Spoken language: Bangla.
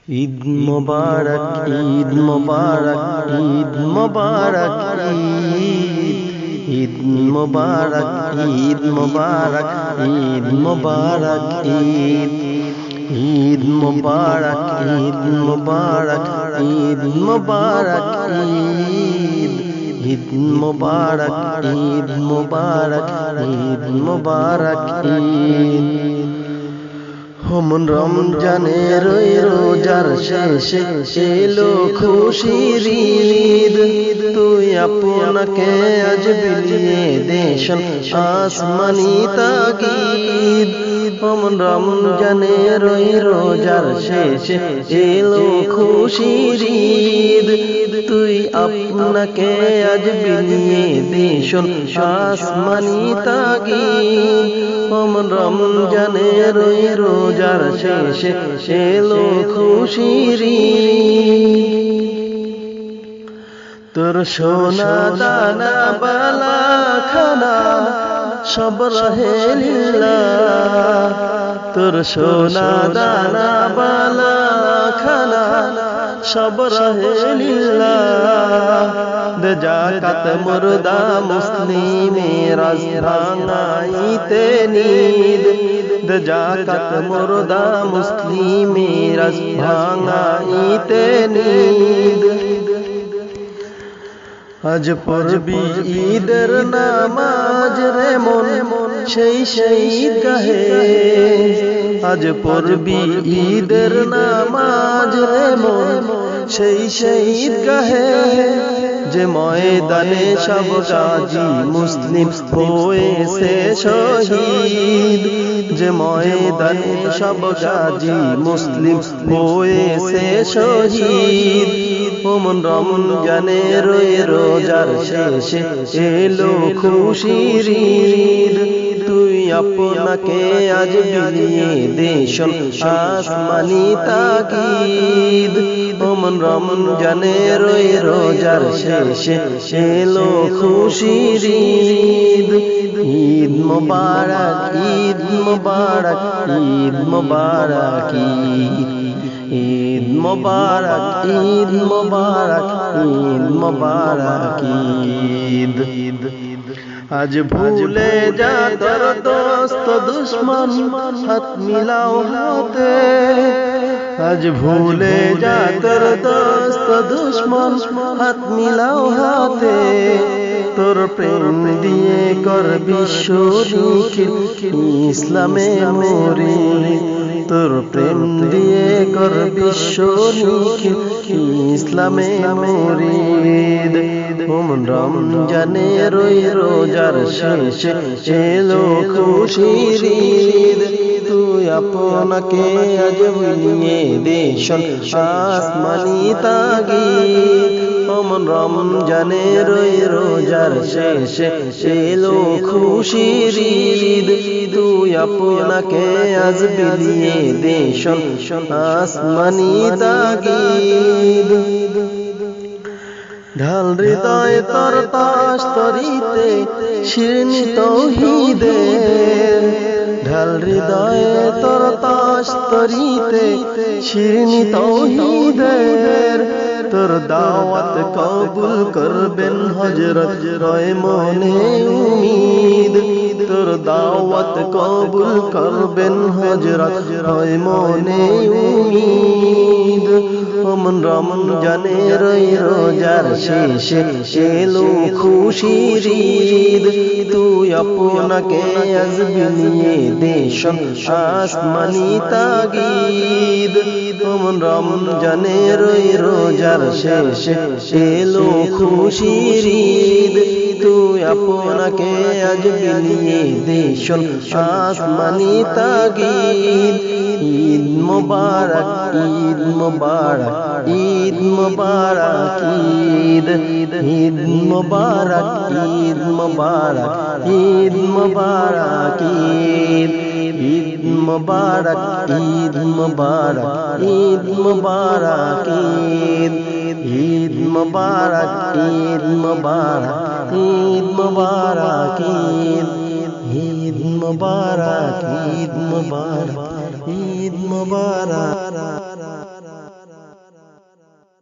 ঈদ মোবারক, ঈদ মোবারক, ঈদ মোবারক, ঈদ মোবারক, ঈদ মোবারক, ঈদ মোবারক, ঈদ মোবারক, ঈদ মোবারক, ঈদ মোবারক, ঈদ মোবারক, ঈদ মোবারক, ঈদ মোবারক, ঈদ। রমজানের রোজার শেষে এলো খুশির ঈদ, তুই আপনাকে আজ বিলিয়ে দেশন আসমানি তাগীদ। রমজানের রোজার শেষে এলো খুশির ঈদ, তুই আপনাকে আজ বিলিয়ে দেশন আসমানি তাগীদ। রমজানের রোজার শেষে এলো খুশির ঈদ, তোর সোনা দানা বালা খানা সব রহে লিল্লাহ, তোর সোনা দানা বালা খানা সব রহে লিল্লাহ। দে যাকাত মুর্দা মুসলিমের আজ ভাঙাইতে নিদ, দে যাকাত মুর্দা মুসলিমের আজ ভাঙাইতে নিদ। আজ পড়বি ঈদের নামাজ রে মন সেই শহীদ গাহে, আজ পড়বি ঈদের নামাজ রে মন সেই শহীদ গাহে। যে ময়দানে সব গাজী মুসলিম হয়েছে শহীদ, যে ময়দানে সব গাজী মুসলিম হয়েছে শহীদ। রমজানের রোজার শেষে এলো খুশির ঈদ, তুই আপনাকে আজ বিলিয়ে দেশন আসমানি তাগীদ। রমজানের রোজার শেষে এলো খুশির ঈদ, ঈদ মোবারক, ঈদ মোবারক, ঈদ মোবারক, ঈদ মোবারক, ঈদ মোবারক, ঈদ মোবারক, ঈদ। আজ ভুলে যা তোর দোস্ত দুশ্মন হাত মিলাও হাতে, আজ ভুলে যা তোর দোস্ত দুশ্মন হাত মিলাও হাতে। তোর প্রেম দিয়ে কর বিশ্ব নিখিল ইসলামে মরি, তোর প্রেম দিয়ে কর বিশ্ব নিখিল ইসলামে মরিদ। রমজানের রোজার শেষে এলো খুশির ঈদ, তুই আপনাকে আজ বিলিয়ে দেশন আসমানি তাগীদ। রমজানের রোজার শেষে এলো খুশির ঈদ, তুই আপনাকে আজ বিলিয়ে দেশন আসমানি তাগীদ। ঢাল হৃদয়ে তোর তাস তরিতে শিরনি তৌহিদের, ঢাল হৃদয়ে তোর তাস তরিতে শিরনি তৌহিদের। তোর দাওয়াত কবুল করবেন হযরত রয় মনে উম্মীদ, তোর দাওয়াত কবুল করবেন হযরত রয় মনে উম্মীদ। রমজানের রোজার শেষে এলো খুশির ঈদ, তুই আপনাকে আজ বিলিয়ে দেশন আসমানি তাগীদ। রমজানের রোজার শেষে এলো খুশির ঈদ, তুই আপনাকে আজ বিলিয়ে দেশন আসমানি তাগীদ। ঈদ মোবারক, ঈদ মোবারক, ঈদ মোবারক, ঈদ। ঈদ মোবারক, ঈদ মোবারক, ঈদ মোবারক, ঈদ। ঈদ মোবারক, ঈদ মোবারক, ঈদ মোবারক, ঈদ। ঈদ মোবারক, ঈদ মোবারক, ঈদ মোবারক, ঈদ। ঈদ মোবারক, ঈদ মোবারক, ঈদ। মোবারক।